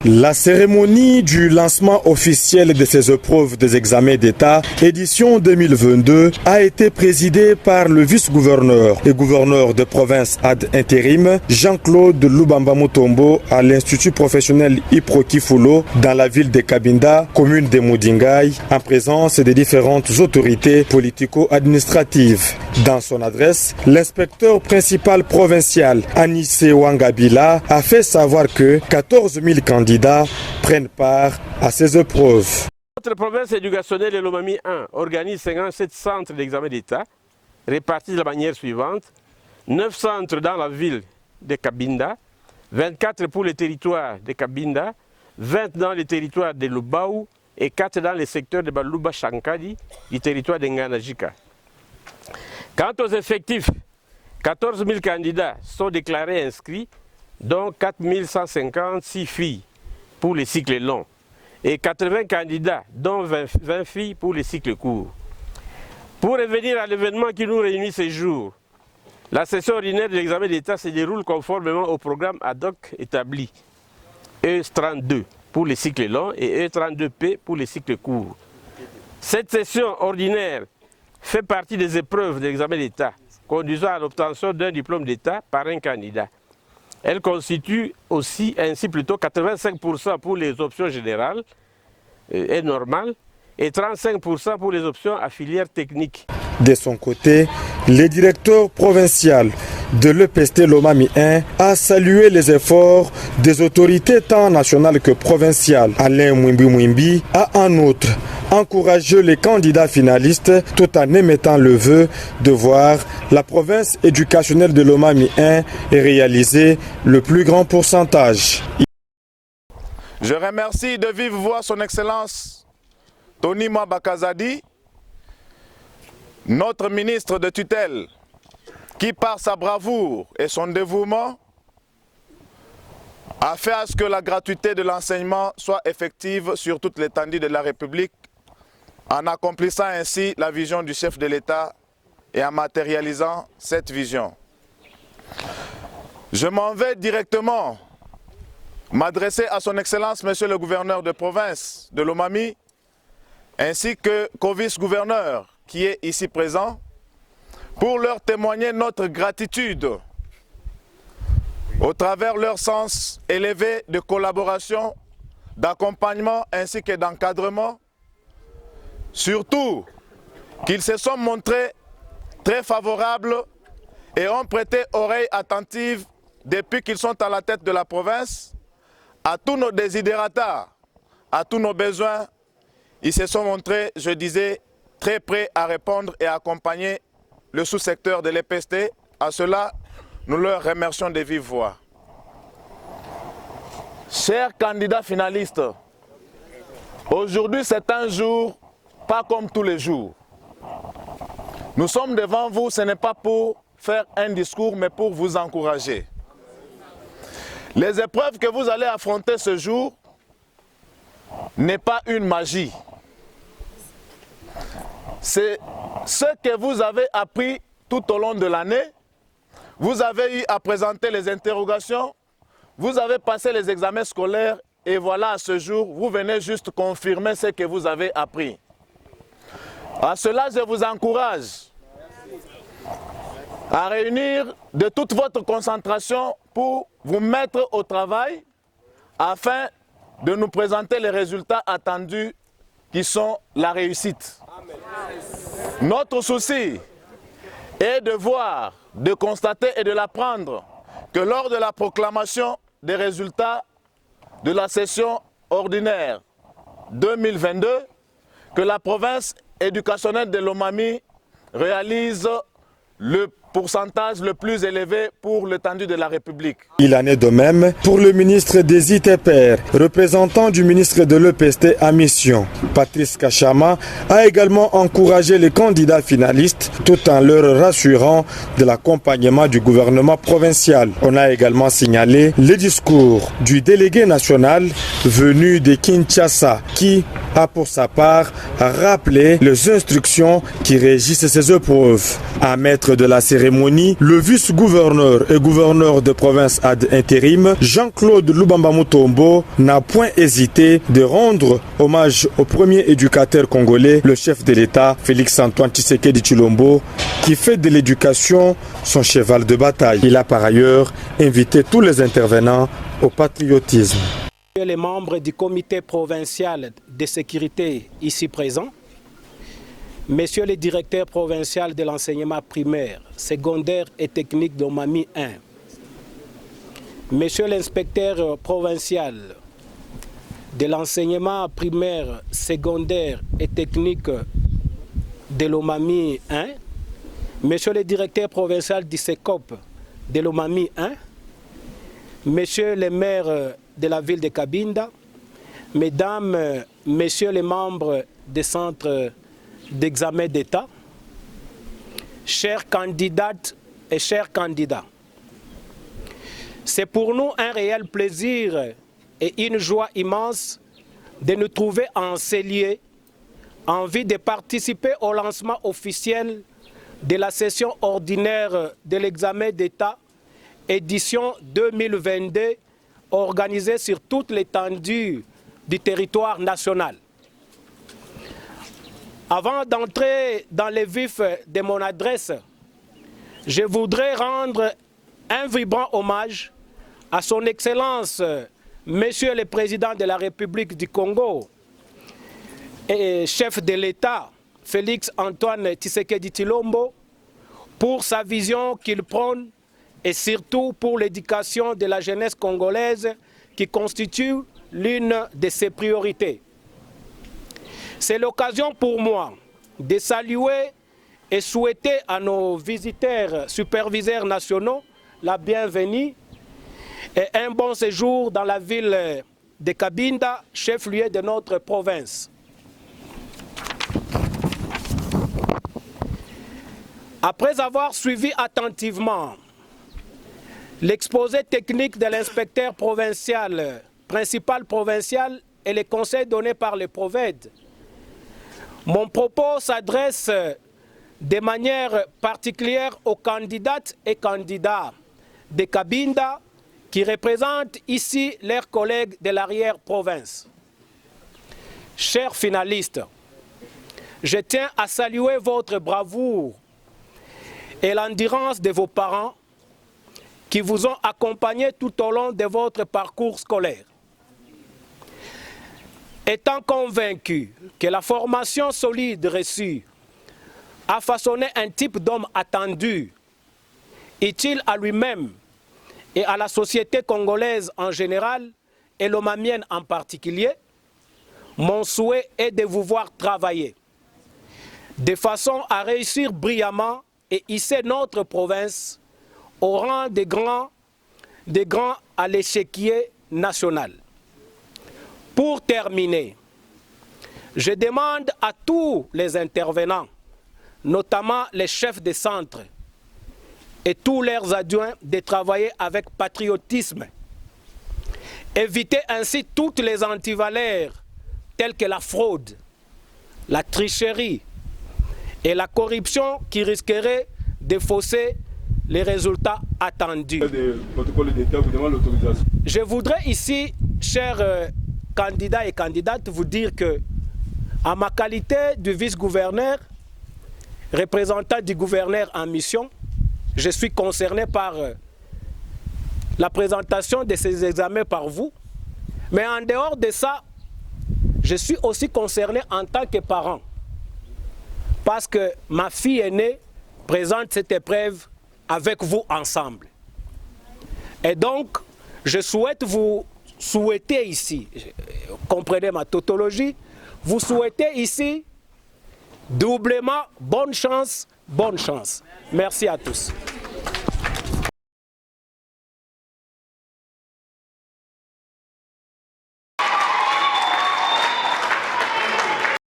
La cérémonie du lancement officiel de ces épreuves des examens d'État, édition 2022, a été présidée par le vice-gouverneur et gouverneur de province ad intérim, Jean-Claude Lubamba Mutombo, à l'Institut professionnel Iprokifulo, dans la ville de Cabinda, commune de Moudingaï, en présence des différentes autorités politico-administratives. Dans son adresse, l'inspecteur principal provincial, Anisse Wangabila, a fait savoir que 14 000 candidats prennent part à ces épreuves. Notre province éducationnelle de Lomami 1 organise 57 centres d'examen d'État répartis de la manière suivante. 9 centres dans la ville de Cabinda, 24 pour le territoire de Cabinda, 20 dans le territoire de Lubaou et 4 dans le secteur de Baluba Shankadi du territoire de Nganajika. Quant aux effectifs, 14 000 candidats sont déclarés inscrits, dont 4 156 filles pour les cycles longs et 80 candidats, dont 20 filles pour les cycles courts. Pour revenir à l'événement qui nous réunit ce jour, la session ordinaire de l'examen d'État se déroule conformément au programme ad hoc établi, E32 pour les cycles longs et E32P pour les cycles courts. Cette session ordinaire fait partie des épreuves de l'examen d'État conduisant à l'obtention d'un diplôme d'État par un candidat. Elle constitue aussi ainsi plutôt 85% pour les options générales et normales et 35% pour les options à filière technique. De son côté, le directeur provincial de l'EPST Lomami 1 a salué les efforts des autorités tant nationales que provinciales. Alain Mwimbi a en outre encouragé les candidats finalistes tout en émettant le vœu de voir la province éducationnelle de Lomami 1 réaliser le plus grand pourcentage. Je remercie de vive voix son Excellence Tony Mwabakazadi, notre ministre de tutelle, qui par sa bravoure et son dévouement a fait à ce que la gratuité de l'enseignement soit effective sur toute l'étendue de la République, en accomplissant ainsi la vision du chef de l'État et en matérialisant cette vision. Je m'en vais directement m'adresser à son Excellence, Monsieur le gouverneur de province de Lomami, ainsi qu'au vice-gouverneur qui est ici présent, pour leur témoigner notre gratitude au travers leur sens élevé de collaboration, d'accompagnement ainsi que d'encadrement. Surtout qu'ils se sont montrés très favorables et ont prêté oreille attentive depuis qu'ils sont à la tête de la province à tous nos désidérata, à tous nos besoins. Ils se sont montrés, je disais, très prêts à répondre et à accompagner le sous-secteur de l'EPST. À cela, nous leur remercions de vive voix. Chers candidats finalistes, aujourd'hui c'est un jour pas comme tous les jours. Nous sommes devant vous, ce n'est pas pour faire un discours, mais pour vous encourager. Les épreuves que vous allez affronter ce jour n'est pas une magie. C'est ce que vous avez appris tout au long de l'année. Vous avez eu à présenter les interrogations, vous avez passé les examens scolaires et voilà, à ce jour, vous venez juste confirmer ce que vous avez appris. À cela, je vous encourage à réunir de toute votre concentration pour vous mettre au travail afin de nous présenter les résultats attendus qui sont la réussite. Notre souci est de voir, de constater et de l'apprendre que lors de la proclamation des résultats de la session ordinaire 2022, que la province éducationnelle de Lomami réalise le pourcentage le plus élevé pour l'étendue de la République. Il en est de même pour le ministre des ITPR, représentant du ministre de l'EPST à mission. Patrice Kachama a également encouragé les candidats finalistes tout en leur rassurant de l'accompagnement du gouvernement provincial. On a également signalé le discours du délégué national venu de Kinshasa qui a pour sa part rappelé les instructions qui régissent ces épreuves. À maître de la cérémonie, le vice-gouverneur et gouverneur de province ad intérim, Jean-Claude Lubamba Mutombo, n'a point hésité de rendre hommage au premier éducateur congolais, le chef de l'État, Félix-Antoine Tshisekedi Tshilombo, qui fait de l'éducation son cheval de bataille. Il a par ailleurs invité tous les intervenants au patriotisme. Les membres du comité provincial de sécurité ici présents, Monsieur le directeur provincial de l'enseignement primaire, secondaire et technique de Lomami 1, Monsieur l'inspecteur provincial de l'enseignement primaire, secondaire et technique de Lomami 1, Monsieur le directeur provincial du SECOP de Lomami 1, Monsieur le maire de la ville de Cabinda, Mesdames, Messieurs les membres des centres d'examen d'État, chères candidates et chers candidats, c'est pour nous un réel plaisir et une joie immense de nous trouver en ces lieux, en vue de participer au lancement officiel de la session ordinaire de l'examen d'État, édition 2022, organisée sur toute l'étendue du territoire national. Avant d'entrer dans le vif de mon adresse, je voudrais rendre un vibrant hommage à son Excellence, Monsieur le Président de la République du Congo et chef de l'État, Félix-Antoine Tshisekedi Tshilombo, pour sa vision qu'il prône et surtout pour l'éducation de la jeunesse congolaise qui constitue l'une de ses priorités. C'est l'occasion pour moi de saluer et souhaiter à nos visiteurs superviseurs nationaux la bienvenue et un bon séjour dans la ville de Cabinda, chef-lieu de notre province. Après avoir suivi attentivement l'exposé technique de l'inspecteur provincial, principal provincial et les conseils donnés par le PROVED, mon propos s'adresse de manière particulière aux candidates et candidats de Cabinda qui représentent ici leurs collègues de l'arrière-province. Chers finalistes, je tiens à saluer votre bravoure et l'endurance de vos parents qui vous ont accompagné tout au long de votre parcours scolaire. Étant convaincu que la formation solide reçue a façonné un type d'homme attendu, utile à lui-même et à la société congolaise en général et lomamienne en particulier, mon souhait est de vous voir travailler de façon à réussir brillamment et hisser notre province au rang des grands à l'échiquier national. Pour terminer, je demande à tous les intervenants, notamment les chefs de centre et tous leurs adjoints, de travailler avec patriotisme. Éviter ainsi toutes les antivaleurs telles que la fraude, la tricherie et la corruption qui risqueraient de fausser les résultats attendus. Je voudrais ici, chers candidats et candidates, vous dire que, en ma qualité de vice-gouverneur, représentant du gouverneur en mission, je suis concerné par la présentation de ces examens par vous. Mais en dehors de ça, je suis aussi concerné en tant que parent. Parce que ma fille aînée présente cette épreuve avec vous ensemble. Et donc, je souhaite vous souhaiter ici, comprenez ma tautologie, vous souhaitez ici doublement bonne chance. Merci à tous.